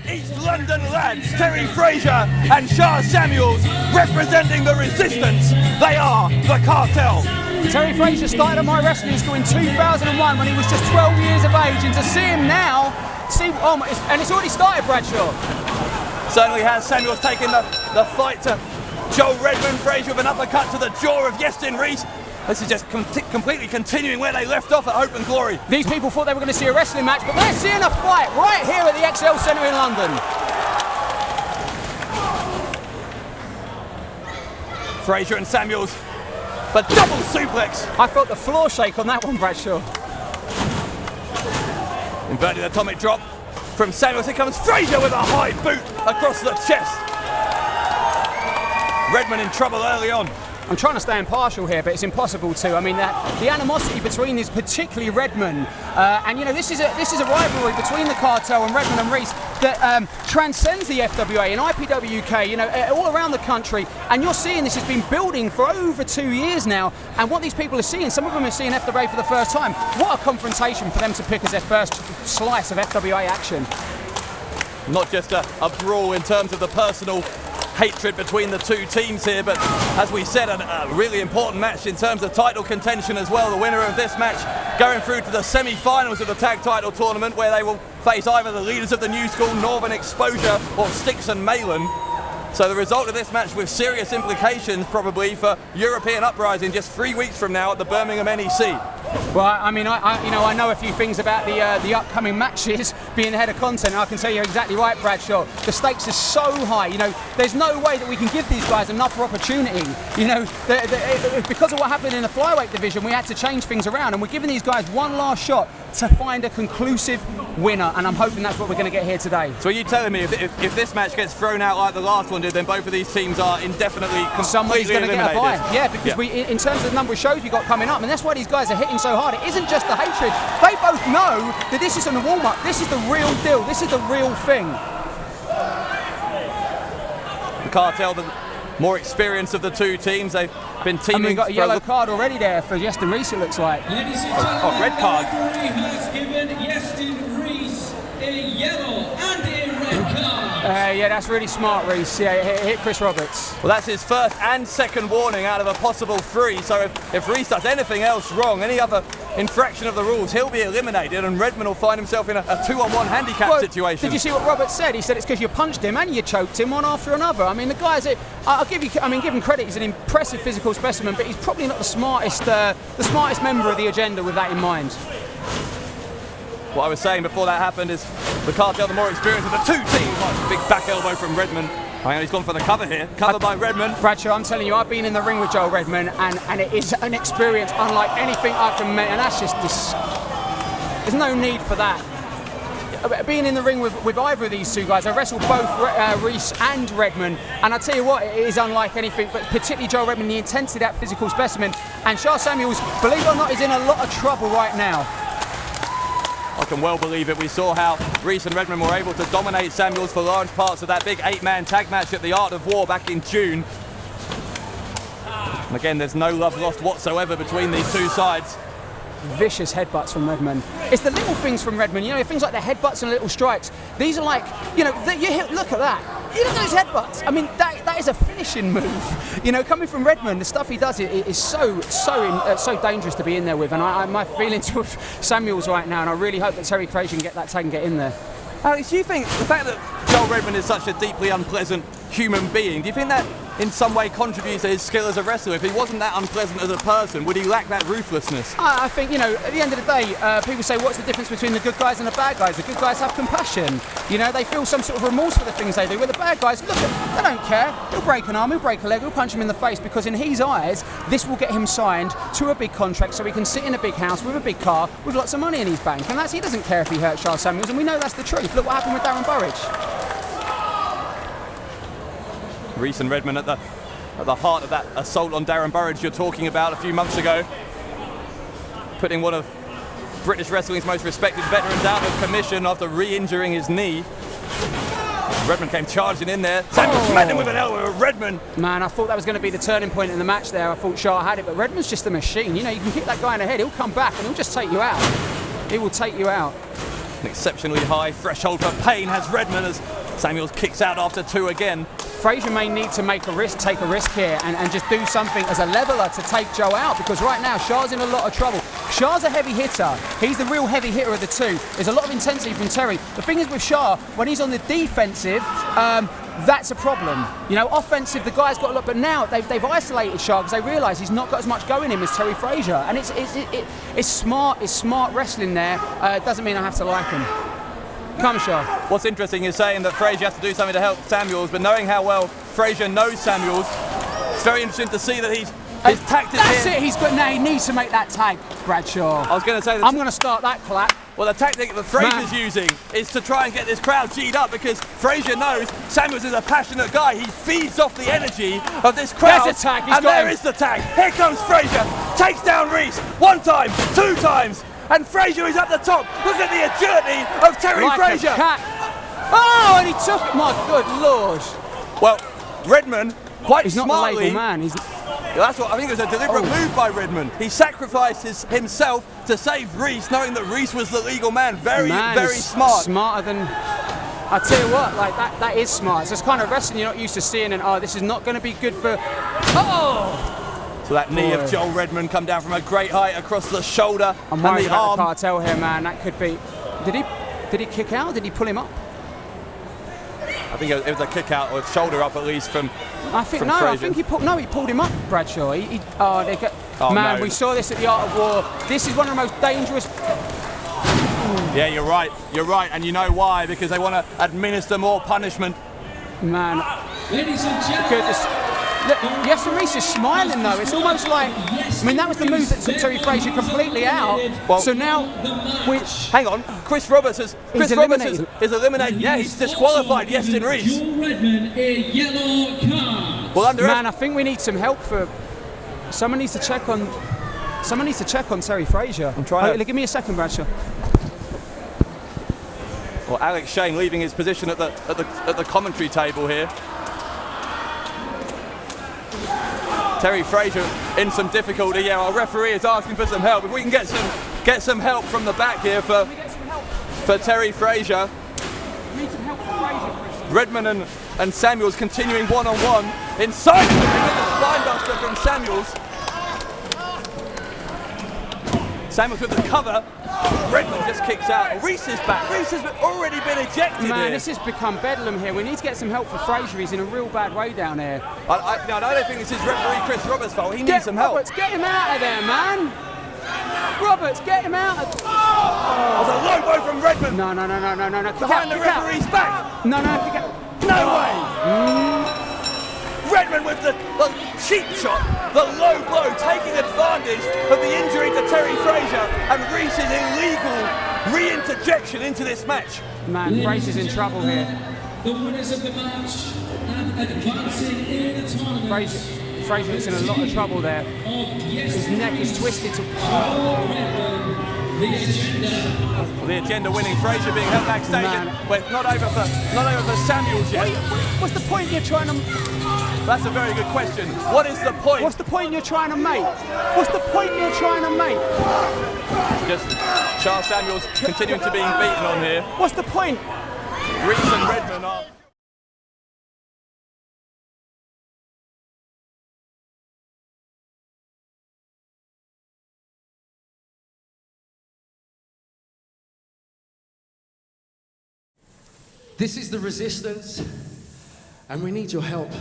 East London lads, Terry Fraser and Shah Samuels, representing the resistance. They are the Kartel. Terry Fraser started at my wrestling school in 2001 when he was just 12 years of age, and to see him now, and it's already started, Bradshaw. Certainly has. Samuels taking the fight to Joel Redmond. Fraser with an uppercut to the jaw of Yestin Reese. This is just completely continuing where they left off at Hope and Glory. These people thought they were going to see a wrestling match, but they're seeing a fight right here at the XL Centre in London. Fraser and Samuels, but double suplex. I felt the floor shake on that one, Bradshaw. Inverted atomic drop from Samuels. Here comes Fraser with a high boot across the chest. Redmond in trouble early on. I'm trying to stay impartial here, but it's impossible to. I mean, the animosity between these, particularly Redmond, and you know, this is a rivalry between the Kartel and Redmond and Reese that transcends the FWA and IPW UK, you know, all around the country. And you're seeing this has been building for over 2 years now. And what these people are seeing, some of them are seeing FWA for the first time. What a confrontation for them to pick as their first slice of FWA action. Not just a brawl in terms of the personal hatred between the two teams here, but as we said, a really important match in terms of title contention as well. The winner of this match going through to the semi-finals of the tag title tournament, where they will face either the leaders of the new school, Northern Exposure, or Styx and Malin. So the result of this match with serious implications probably for European Uprising just 3 weeks from now at the Birmingham NEC. Well, I mean, I know a few things about the upcoming matches being the head of content, and I can tell you exactly right, Bradshaw. The stakes are so high. You know, there's no way that we can give these guys another opportunity. You know, because of what happened in the flyweight division, we had to change things around, and we're giving these guys one last shot to find a conclusive winner, and I'm hoping that's what we're going to get here today. So are you telling me if this match gets thrown out like the last one did, then both of these teams are indefinitely somebody's going to get a bye? Yeah, because yeah. In terms of the number of shows we've got coming up, and that's why these guys are hitting so hard. It isn't just the hatred. They both know that this isn't a warm-up. This is the real deal. This is the real thing. The Kartel, the more experience of the two teams. They've been teaming. And we've got a yellow card already there for Yestin Reese, it looks like. Ladies and gentlemen, red card. the referee has given Yestin Reese a yellow and a red card. Yeah, that's really smart, Reese. Yeah, hit Chris Roberts. Well, that's his first and second warning out of a possible 3. So if Reese does anything else wrong, any other infraction of the rules, he'll be eliminated, and Redmond will find himself in a 2-on-1 handicap situation. Did you see what Roberts said? He said it's because you punched him and you choked him one after another. I mean, the guy's give him credit. He's an impressive physical specimen, but he's probably not the smartest member of the agenda with that in mind. What I was saying before that happened is the Kartel, the more experienced of the two teams. Big back elbow from Redmond. Hang on, he's gone for the cover here. Cover by Redmond. Bradshaw, I'm telling you, I've been in the ring with Joel Redmond, and it is an experience unlike anything I can make, and that's just this. There's no need for that. Being in the ring with either of these two guys, I wrestled both Reese and Redmond, and I tell you what, it is unlike anything, but particularly Joel Redmond, the intensity of that physical specimen. And Shah Samuels, believe it or not, is in a lot of trouble right now. I can well believe it. We saw how Reese and Redmond were able to dominate Samuels for large parts of that big 8-man tag match at the Art of War back in June. And again, there's no love lost whatsoever between these two sides. Vicious headbutts from Redmond. It's the little things from Redmond, you know, things like the headbutts and little strikes. These are like, you know, look at that. You look at those headbutts. I mean, that is a finishing move. You know, coming from Redmond, the stuff he does is so dangerous to be in there with. And my feelings with Samuels right now, and I really hope that Terry Fraser can get that tag and get in there. Alex, do you think the fact that Joel Redmond is such a deeply unpleasant human being, do you think that in some way contributes to his skill as a wrestler? If he wasn't that unpleasant as a person, would he lack that ruthlessness? I think, you know, at the end of the day, people say, what's the difference between the good guys and the bad guys? The good guys have compassion. You know, they feel some sort of remorse for the things they do. Where the bad guys, look, they don't care. He'll break an arm, he'll break a leg, he'll punch him in the face, because in his eyes, this will get him signed to a big contract so he can sit in a big house with a big car with lots of money in his bank. And he doesn't care if he hurts Shah Samuels, and we know that's the truth. Look what happened with Darren Burridge. Reese and Redmond at the heart of that assault on Darren Burridge you're talking about a few months ago, putting one of British wrestling's most respected veterans out of commission after re-injuring his knee. Redmond came charging in there. Samuels met him with an elbow of Redmond. Man, I thought that was going to be the turning point in the match there. I thought Shah had it, but Redmond's just a machine. You know, you can kick that guy in the head, he'll come back and he'll just take you out. He will take you out. An exceptionally high threshold for pain has Redmond as Samuels kicks out after 2 again. Frazier may need to take a risk here and just do something as a leveler to take Joe out, because right now Shah's in a lot of trouble. Shah's a heavy hitter. He's the real heavy hitter of the two. There's a lot of intensity from Terry. The thing is with Shah, when he's on the defensive, that's a problem. You know, offensive, the guy's got a lot, but now they've isolated Shah because they realise he's not got as much going in him as Terry Frazier, and it's smart wrestling there. It doesn't mean I have to like him. Come, Shah. What's interesting is saying that Frazier has to do something to help Samuels, but knowing how well Frazier knows Samuels, it's very interesting to see that his tactics That's here. it. He's got now. He needs to make that tag, Bradshaw. I was going to say that. I'm going to start that clap. Well, the tactic that Frazier's using is to try and get this crowd G'd up, because Frazier knows Samuels is a passionate guy. He feeds off the energy of this crowd. There's a tag. And there is the tag. Here comes Frazier. Takes down Reese. 1 time, 2 times. And Frazier is at the top. Look at the agility of Terry Frazier. A cat. Oh, and he took it. My good Lord. Well, Redmond, He's not the label man. That's what I think. It was a deliberate move by Redmond. He sacrificed himself to save Reese, knowing that Reese was the legal man. Very smart. Smarter than. I tell you what, like that is smart. It's this kind of wrestling you're not used to seeing, and this is not going to be good for. Oh! So that knee of Joel Redmond come down from a great height across the shoulder I'm and worried the about arm. the Kartel here, man. That could be. Did he kick out? Did he pull him up? I think it was a kick out, or shoulder up at least from. I think no. Frazier. I think he pulled him up, Bradshaw. Man, no. We saw this at the Art of War. This is one of the most dangerous. Yeah, you're right. You're right, and you know why? Because they want to administer more punishment. Man, Ladies and gentlemen. goodness. Look, yes, Reese is smiling though. It's almost like, I mean, that was the move that took Terry Frazier completely out. Well, so now, hang on, Chris Roberts is eliminated. Yeah, he's disqualified Yestin Reese. Joel Redmond, a yellow card. Well, man, I think we need some help for. Someone needs to check on Terry Frazier. I'm trying. Give me a second, Bradshaw. Well, Alex Shane leaving his position at the commentary table here. Terry Frazier in some difficulty. Yeah, our referee is asking for some help. If we can get some help from the back here for Terry Frazier. We need some help for Frazier, Chris. Redmond and Samuels continuing one-on-one inside. They get the spinebuster from Samuels. Samuels with the cover. Redmond just kicks out. Reese is back. Reese has already been ejected. Man, here. this has become bedlam here. We need to get some help for Frazier. He's in a real bad way down here. I don't think this is referee Chris Roberts' fault. He needs some help. Roberts, get him out of there, man. Roberts, get him out of. Oh, the low blow from Redmond. No. Behind the referee's back. No, kick out. No way. Redmond with the cheap shot, the low blow, taking advantage of the injury to Terry Frazier and Reese's illegal re-interjection into this match. Man, Frazier's in trouble here. The winners of the match and advancing in the tournament. Frazier is in a lot of trouble there. His neck is twisted to. The agenda winning Frazier being held backstage. Well, not over for Samuels yet. What's the point you're trying to? That's a very good question. What is the point? What's the point you're trying to make? What's the point you're trying to make? Just Charles Samuels continuing to being beaten on here. What's the point? Reese and Redmond are. This is the resistance, and we need your help.